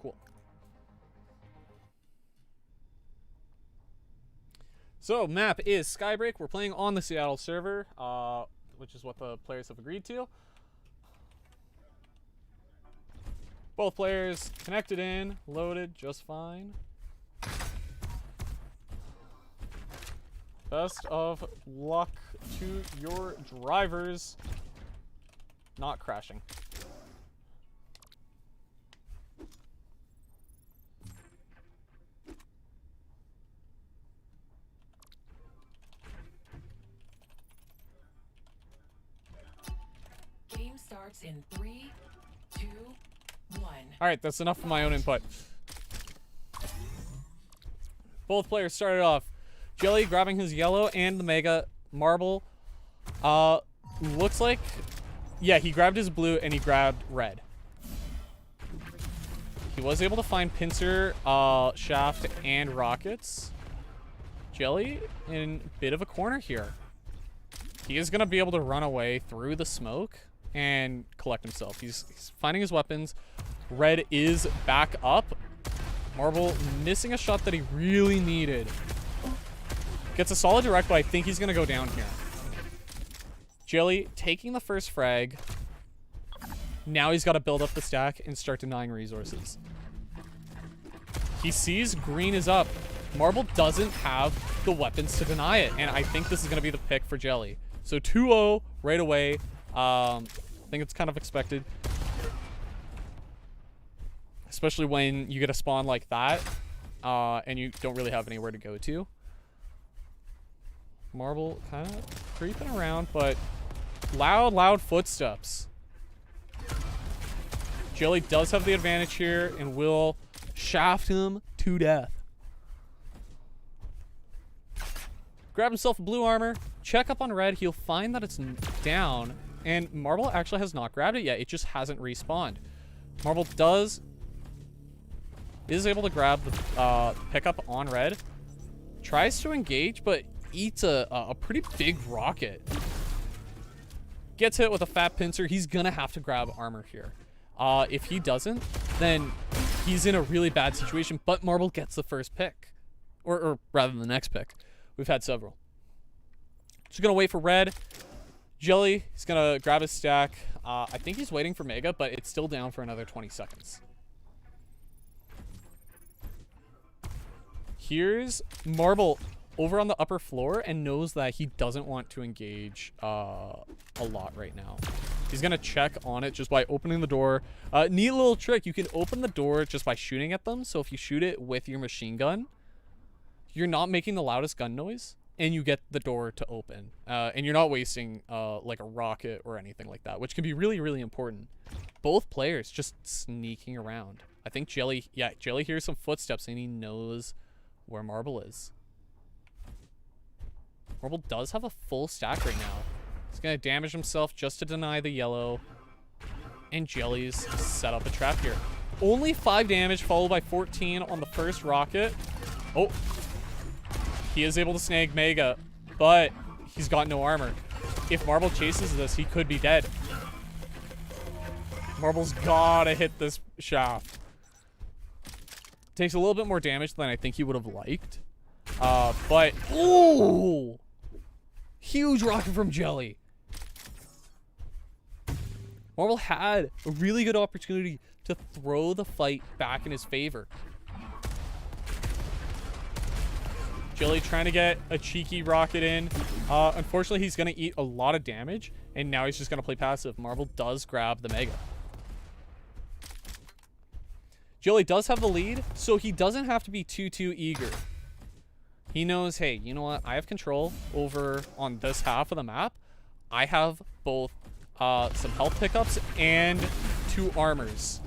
Cool. So, map is Skybreak. We're playing on the Seattle server, which is what the players have agreed to. Both players connected in, loaded just fine. Best of luck to your drivers not crashing. Game starts in 3, 2, 1. All right, that's enough for my own input. Both players started off. Jelly grabbing his yellow and the mega marble. Looks like, yeah, he grabbed his blue and he grabbed red. He was able to find pincer, shaft, and rockets. Jelly in a bit of a corner here. He is going to be able to run away through the smoke and collect himself. He's finding his weapons. Red is back up. Marble missing a shot that he really needed. Gets a solid direct, but I think he's going to go down here. Jelly taking the first frag. Now he's got to build up the stack and start denying resources. He sees green is up. Marble doesn't have the weapons to deny it, and I think this is going to be the pick for Jelly. So 2-0 right away. I think it's kind of expected. Especially when you get a spawn like that, and you don't really have anywhere to go to. Marble kind of creeping around, but loud footsteps. Jelly does have the advantage here and will shaft him to death. Grab himself a blue armor, check up on red. He'll find that it's down, and Marble actually has not grabbed it yet. It just hasn't respawned. Marble is able to grab the pickup on red. Tries to engage, but eats a pretty big rocket. Gets hit with a fat pincer. He's gonna have to grab armor here. If he doesn't, then he's in a really bad situation, but Marble gets the first pick. Or rather the next pick. We've had several. Just gonna wait for red. Jelly, he's gonna grab his stack. I think he's waiting for Mega, but it's still down for another 20 seconds. Here's Marble over on the upper floor and knows that he doesn't want to engage a lot right now. He's gonna check on it just by opening the door. Neat little trick. You can open the door just by shooting at them. So if you shoot it with your machine gun, you're not making the loudest gun noise and you get the door to open. And you're not wasting like a rocket or anything like that, which can be really, really important. Both players just sneaking around. I think Jelly hears some footsteps and he knows where Marble is. Marble does have a full stack right now. He's gonna damage himself just to deny the yellow. And Jelly's set up a trap here. Only 5 damage, followed by 14 on the first rocket. Oh. He is able to snag Mega, but he's got no armor. If Marble chases this, he could be dead. Marble's gotta hit this shaft. Takes a little bit more damage than I think he would have liked. But, ooh! Huge rocket from Jelly. Marble had a really good opportunity to throw the fight back in his favor. Jelly trying to get a cheeky rocket in. Unfortunately, he's going to eat a lot of damage, and now he's just going to play passive. Marble does grab the Mega. Jelly does have the lead, so he doesn't have to be too eager. He knows, hey, you know what? I have control over on this half of the map. I have both some health pickups and 2 armors.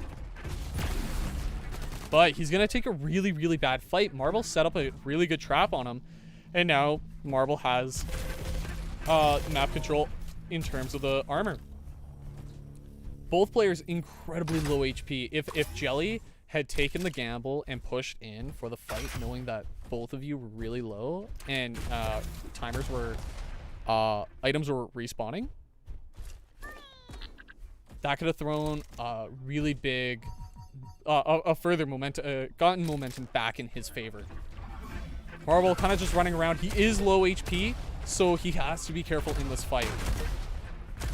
But he's going to take a really, really bad fight. Marble set up a really good trap on him. And now Marble has map control in terms of the armor. Both players incredibly low HP. If Jelly had taken the gamble and pushed in for the fight, knowing that both of you were really low and items were respawning, that could have thrown a really big a further momentum, gotten momentum back in his favor. Marble kind of just running around. He is low HP, so he has to be careful in this fight.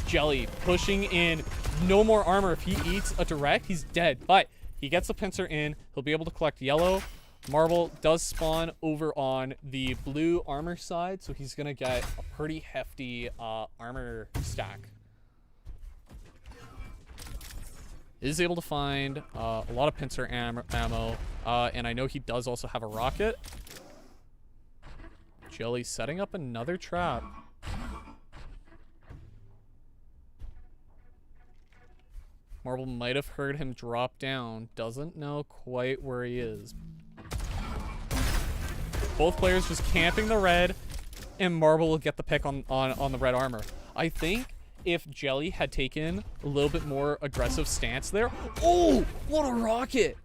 Jelly pushing in. No more armor. If he eats a direct, he's dead. But he gets the pincer in. He'll be able to collect yellow. Marble does spawn over on the blue armor side, so he's going to get a pretty hefty armor stack. Is able to find a lot of pincer ammo, and I know he does also have a rocket. Jelly setting up another trap. Marble might have heard him drop down. Doesn't know quite where he is. Both players just camping the red, and Marble will get the pick on the red armor. I think if Jelly had taken a little bit more aggressive stance there. Oh, what a rocket!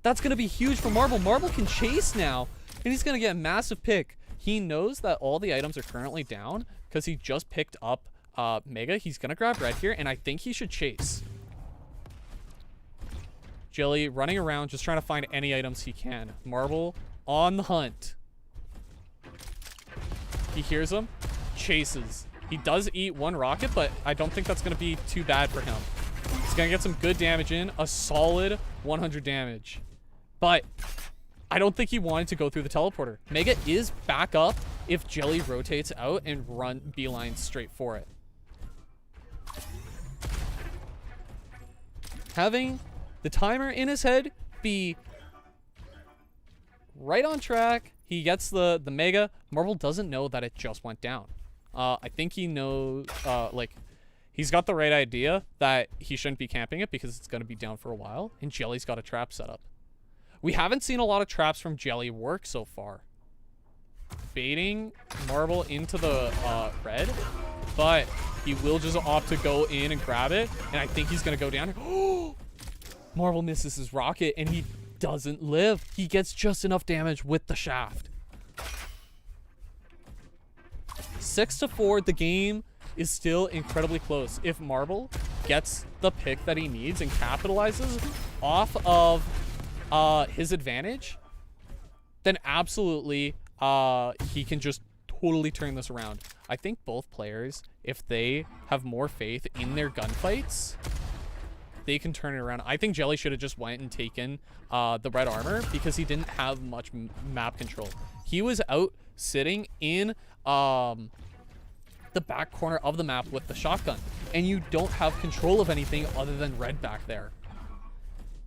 That's going to be huge for Marble. Marble can chase now, and he's going to get a massive pick. He knows that all the items are currently down because he just picked up Mega. He's going to grab red here, and I think he should chase. Jelly running around, just trying to find any items he can. Marble on the hunt. He hears him, chases. He does eat one rocket, but I don't think that's going to be too bad for him. He's going to get some good damage in, a solid 100 damage. But I don't think he wanted to go through the teleporter. Mega is back up if Jelly rotates out and run beeline straight for it. Having the timer in his head be right on track. He gets the Mega. Marble doesn't know that it just went down. I think he knows, like, he's got the right idea that he shouldn't be camping it because it's going to be down for a while. And Jelly's got a trap set up. We haven't seen a lot of traps from Jelly work so far. Baiting Marble into the red, but he will just opt to go in and grab it. And I think he's going to go down. Marble misses his rocket, and he doesn't live. He gets just enough damage with the shaft. 6-4, the game is still incredibly close. If Marble gets the pick that he needs and capitalizes off of his advantage, then absolutely he can just totally turn this around. I think both players, if they have more faith in their gunfights, they can turn it around. I think Jelly should have just went and taken the red armor because he didn't have much map control. He was out sitting in the back corner of the map with the shotgun, and you don't have control of anything other than red back there.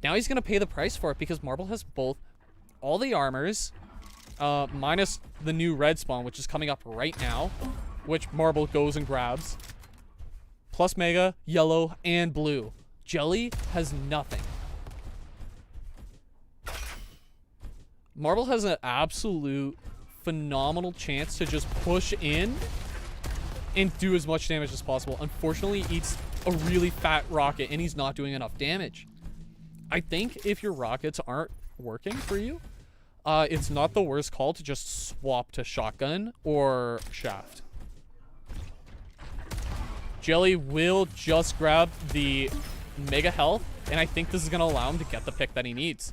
Now he's going to pay the price for it because Marble has both all the armors, minus the new red spawn, which is coming up right now, which Marble goes and grabs, plus Mega, yellow, and blue. Jelly has nothing. Marble has an absolute phenomenal chance to just push in and do as much damage as possible. Unfortunately, he eats a really fat rocket, and he's not doing enough damage. I think if your rockets aren't working for you, it's not the worst call to just swap to shotgun or shaft. Jelly will just grab the Mega health, and I think this is going to allow him to get the pick that he needs.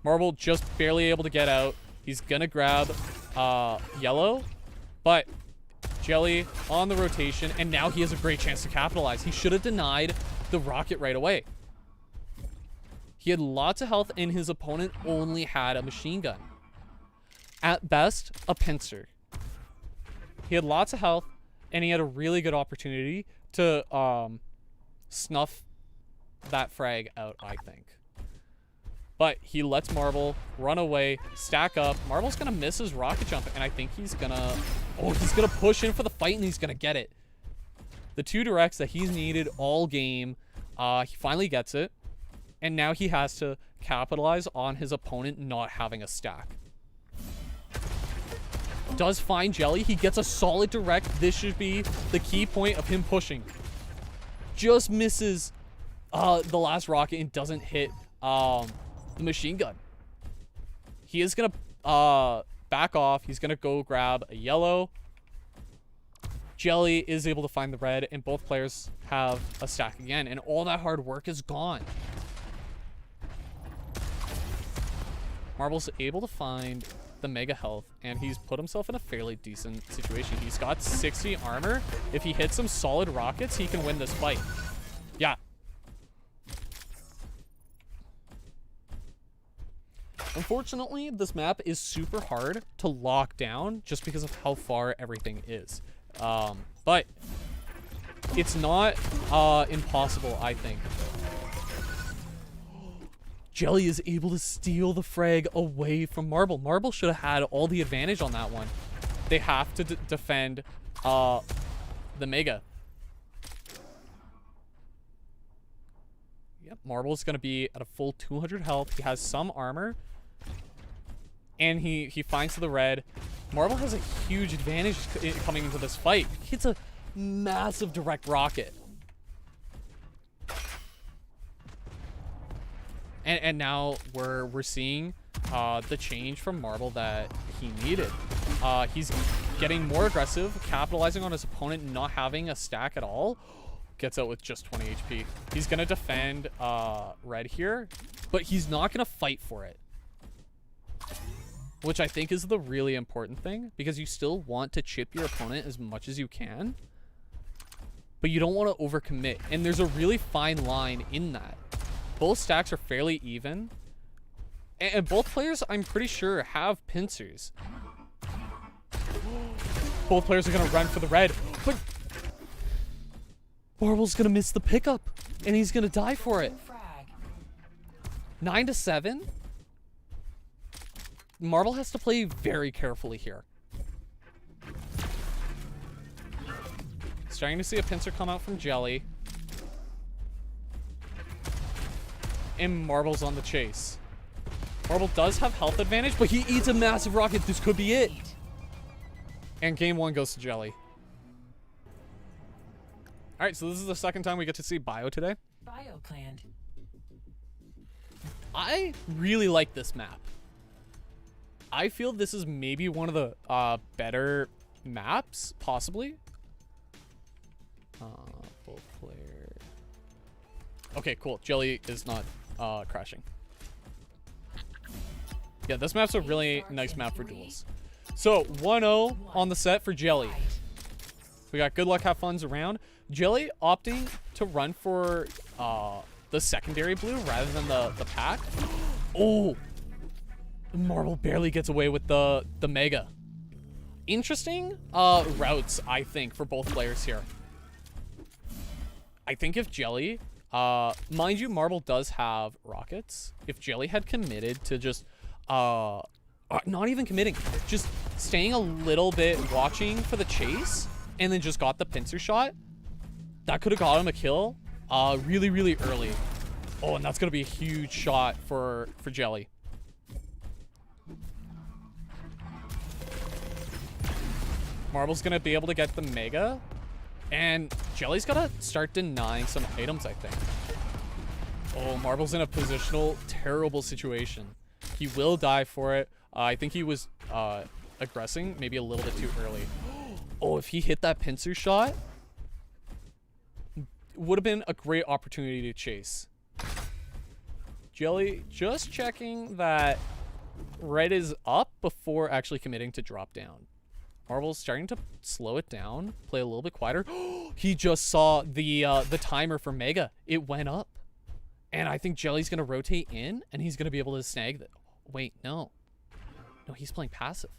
Marble just barely able to get out. He's going to grab yellow, but Jelly on the rotation, and now he has a great chance to capitalize. He should have denied the rocket right away. He had lots of health, and his opponent only had a machine gun. At best, a pincer. He had lots of health, and he had a really good opportunity to snuff that frag out, I think. But he lets Marble run away, stack up. Marble's going to miss his rocket jump, and I think he's going to... Oh, he's going to push in for the fight, and he's going to get it. The two directs that he's needed all game, he finally gets it. And now he has to capitalize on his opponent not having a stack. Does find Jelly. He gets a solid direct. This should be the key point of him pushing. Just misses the last rocket and doesn't hit the machine gun. He is going to back off. He's going to go grab a yellow. Jelly is able to find the red, and both players have a stack again, and all that hard work is gone. Marble's able to find the mega health, and he's put himself in a fairly decent situation. He's got 60 armor. If he hits some solid rockets, he can win this fight. Yeah. Unfortunately, this map is super hard to lock down just because of how far everything is. But it's not impossible, I think. Jelly is able to steal the frag away from Marble. Marble should have had all the advantage on that one. They have to defend the Mega. Yep, Marble's going to be at a full 200 health. He has some armor. And he finds the red. Marble has a huge advantage coming into this fight. He hits a massive direct rocket. And now we're seeing the change from Marble that he needed. He's getting more aggressive, capitalizing on his opponent not having a stack at all. Gets out with just 20 HP. He's going to defend red here, but he's not going to fight for it. Which I think is the really important thing, because you still want to chip your opponent as much as you can, but you don't want to overcommit. And there's a really fine line in that. Both stacks are fairly even, and both players, I'm pretty sure, have pincers. Both players are going to run for the red, but Marble's going to miss the pickup, and he's going to die for it. 9-7. Marble has to play very carefully here. Starting to see a pincer come out from Jelly. And Marble's on the chase. Marble does have health advantage, but he eats a massive rocket. This could be it. And game one goes to Jelly. All right, so this is the second time we get to see Bio today. Bio clan. I really like this map. I feel this is maybe one of the better maps, possibly. Full player. Okay, cool. Jelly is not crashing. Yeah, this map's a really nice map for duels. So 1-0 on the set for Jelly. We got good luck, have funs around. Jelly opting to run for the secondary blue rather than the pack. Oh, Marble barely gets away with the mega. Interesting routes, I think, for both players here. I think if Jelly, mind you, Marble does have rockets. If Jelly had committed to just, not even committing, just staying a little bit watching for the chase, and then just got the pincer shot, that could have got him a kill really, really early. Oh, and that's going to be a huge shot for Jelly. Marble's going to be able to get the mega. And Jelly's got to start denying some items, I think. Oh, Marble's in a positional, terrible situation. He will die for it. I think he was aggressing maybe a little bit too early. Oh, if he hit that pincer shot, would have been a great opportunity to chase. Jelly just checking that red is up before actually committing to drop down. Marble's starting to slow it down, play a little bit quieter. He just saw the timer for Mega. It went up. And I think Jelly's going to rotate in, and he's going to be able to snag that. Wait, no. No, he's playing passive.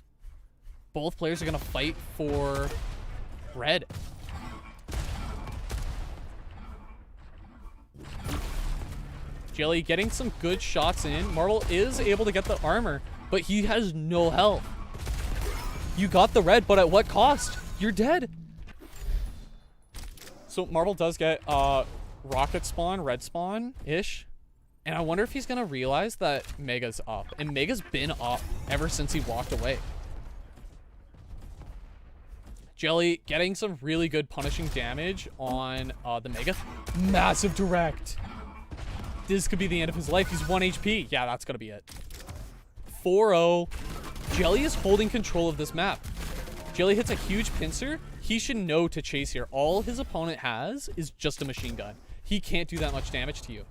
Both players are going to fight for red. Jelly getting some good shots in. Marble is able to get the armor, but he has no health. You got the red, but at what cost? You're dead. So Marble does get rocket spawn, red spawn-ish. And I wonder if he's going to realize that Mega's up. And Mega's been up ever since he walked away. Jelly getting some really good punishing damage on the Mega. Massive direct. This could be the end of his life. He's 1 HP. Yeah, that's going to be it. 4-0. Jelly is holding control of this map. Jelly hits a huge pincer. He should know to chase here. All his opponent has is just a machine gun. He can't do that much damage to you.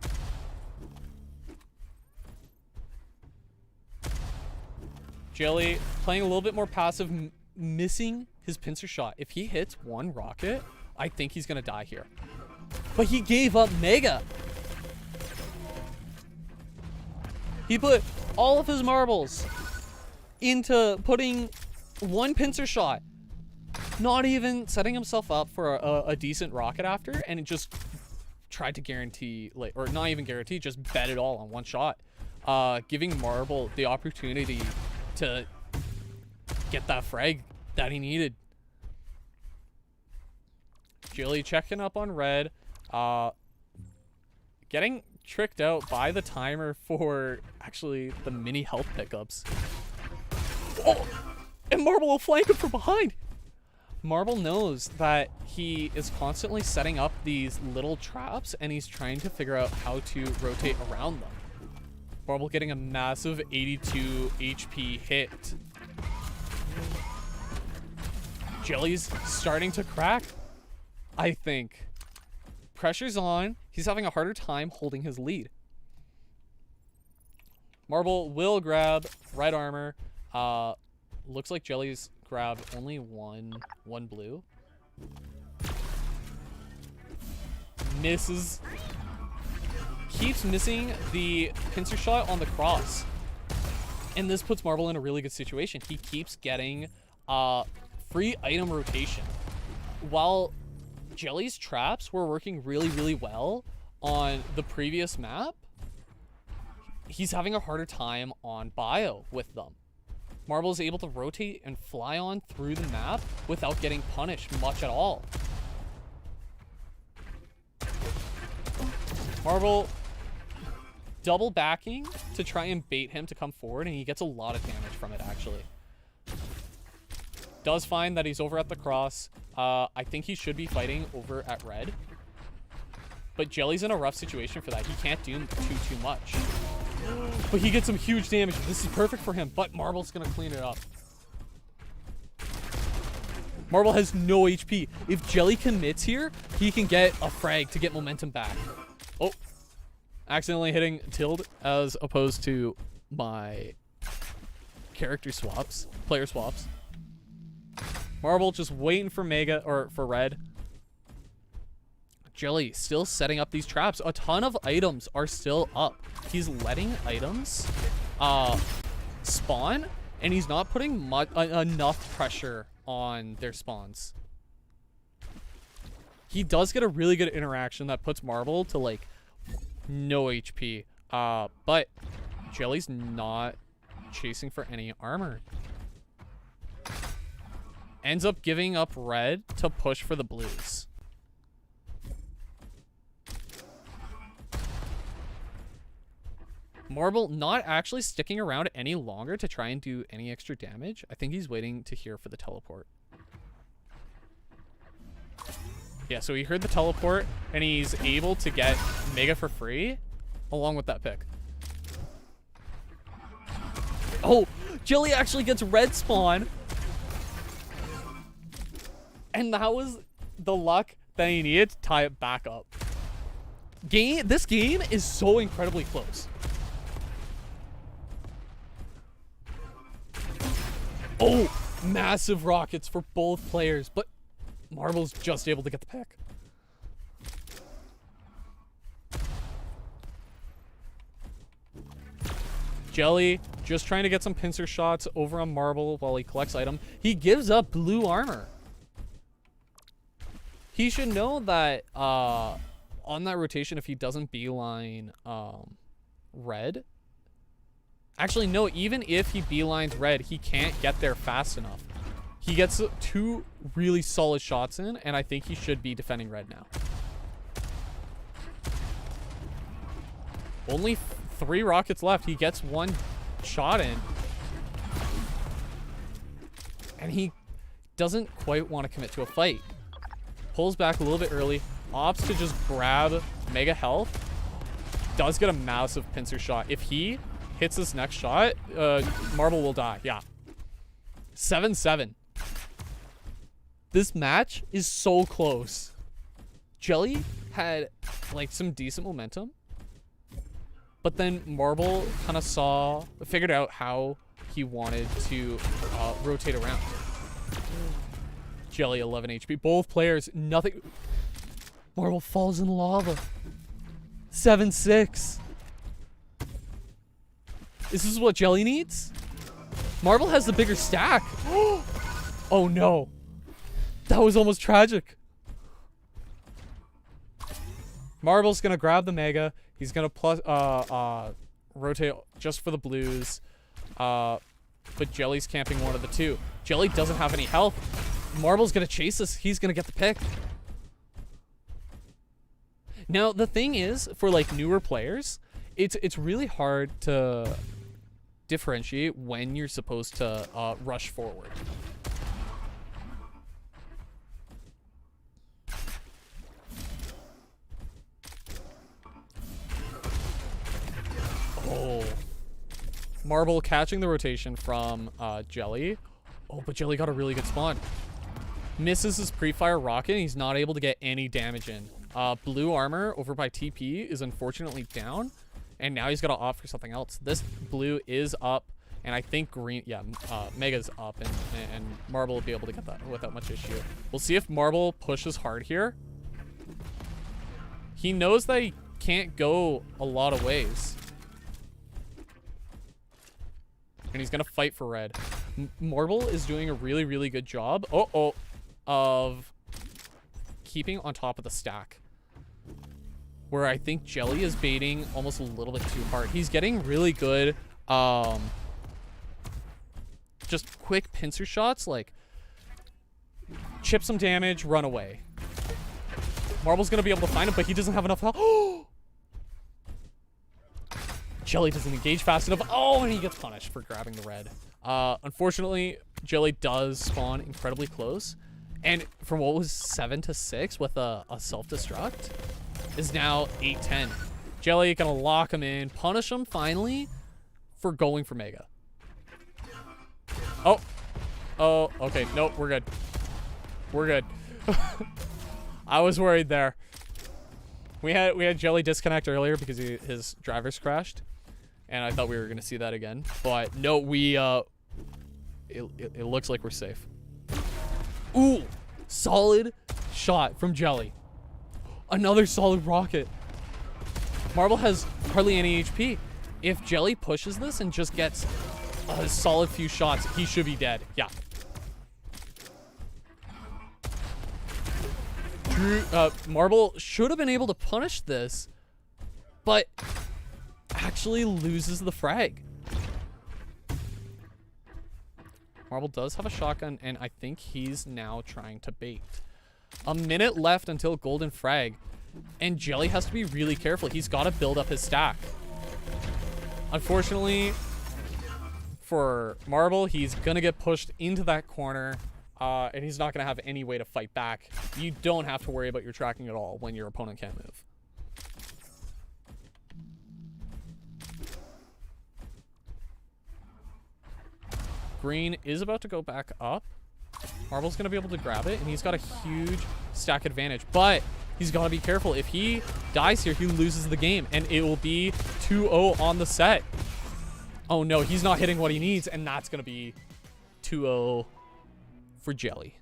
Jelly playing a little bit more passive, missing his pincer shot. If he hits one rocket, I think he's gonna die here. But he gave up Mega. He put all of his marbles into putting one pincer shot, not even setting himself up for a decent rocket after, and it just tried to guarantee, like, or not even guarantee, just bet it all on one shot, giving Marble the opportunity to get that frag that he needed. Jelly checking up on red, getting tricked out by the timer for actually the mini health pickups. Oh, and Marble will flank him from behind. Marble knows that he is constantly setting up these little traps, and he's trying to figure out how to rotate around them. Marble getting a massive 82 HP hit. Jelly's starting to crack, I think. Pressure's on. He's having a harder time holding his lead. Marble will grab red armor. Looks like Jelly's grabbed only one blue. Misses. Keeps missing the pincer shot on the cross. And this puts Marble in a really good situation. He keeps getting free item rotation. While Jelly's traps were working really, really well on the previous map, he's having a harder time on Bio with them. Marble is able to rotate and fly on through the map without getting punished much at all. Marble double backing to try and bait him to come forward, and he gets a lot of damage from it, actually. Does find that he's over at the cross. I think he should be fighting over at red. But Jelly's in a rough situation for that. He can't do too much. But he gets some huge damage. This is perfect for him, but Marble's gonna clean it up. Marble has no HP. If Jelly commits here, he can get a frag to get momentum back. Oh, accidentally hitting tilde as opposed to my character swaps, player swaps. Marble just waiting for Mega, or for red. Jelly still setting up these traps. A ton of items are still up. He's letting items spawn, and he's not putting enough pressure on their spawns. He does get a really good interaction that puts Marble to like no HP. But Jelly's not chasing for any armor. Ends up giving up red to push for the blues. Marble not actually sticking around any longer to try and do any extra damage. I think he's waiting to hear for the teleport. Yeah, so he heard the teleport, and he's able to get Mega for free along with that pick. Oh, Jelly actually gets red spawn. And that was the luck that he needed to tie it back up. This game is so incredibly close. Oh, massive rockets for both players, but Marble's just able to get the pick. Jelly just trying to get some pincer shots over on Marble while he collects item. He gives up blue armor. He should know that on that rotation, if he doesn't beeline red. Actually, no, even if he beelines red, he can't get there fast enough. He gets 2 really solid shots in, and I think he should be defending red now. Only 3 rockets left. He gets 1 shot in. And he doesn't quite want to commit to a fight. Pulls back a little bit early. Opts to just grab Mega health. Does get a massive pincer shot. If he hits this next shot, Marble will die. Yeah. 7-7. This match is so close. Jelly had like some decent momentum, but then Marble kind of figured out how he wanted to rotate around. Jelly 11 HP. Both players, nothing. Marble falls in lava. 7-6. This is what Jelly needs? Marble has the bigger stack. Oh no. That was almost tragic. Marble's gonna grab the Mega. He's gonna rotate just for the blues. But Jelly's camping one of the two. Jelly doesn't have any health. Marble's gonna chase this. He's gonna get the pick. Now the thing is, for like newer players, it's really hard to differentiate when you're supposed to rush forward. Oh. Marble catching the rotation from Jelly. Oh, but Jelly got a really good spawn. Misses his pre-fire rocket, and he's not able to get any damage in. Blue armor over by TP is unfortunately down, and now he's got to opt for something else. This blue is up, and I think green, yeah, Mega's up, and Marble will be able to get that without much issue. We'll see if Marble pushes hard here. He knows that he can't go a lot of ways. And he's going to fight for red. Marble is doing a really, really good job of keeping on top of the stack. Where I think Jelly is baiting almost a little bit too hard. He's getting really good, just quick pincer shots, like chip some damage, run away. Marble's going to be able to find him, but he doesn't have enough health. Jelly doesn't engage fast enough. Oh, and he gets punished for grabbing the red. Unfortunately, Jelly does spawn incredibly close. And from what was 7-6 with a self-destruct is now 8-10. Jelly gonna lock him in, punish him finally for going for Mega. Oh, okay. Nope, we're good. We're good. I was worried there. We had Jelly disconnect earlier because his drivers crashed, and I thought we were gonna see that again. But no, it looks like we're safe. Ooh, solid shot from Jelly. Another solid rocket. Marble has hardly any HP. If Jelly pushes this and just gets a solid few shots, he should be dead. Yeah. Marble should have been able to punish this, but actually loses the frag. Marble does have a shotgun, and I think he's now trying to bait. A minute left until golden frag, and Jelly has to be really careful. He's got to build up his stack. Unfortunately for Marble, he's going to get pushed into that corner, and he's not going to have any way to fight back. You don't have to worry about your tracking at all when your opponent can't move. Green is about to go back up. Marble's going to be able to grab it, and he's got a huge stack advantage. But he's got to be careful. If he dies here, he loses the game, and it will be 2-0 on the set. Oh, no, he's not hitting what he needs, and that's going to be 2-0 for Jelly.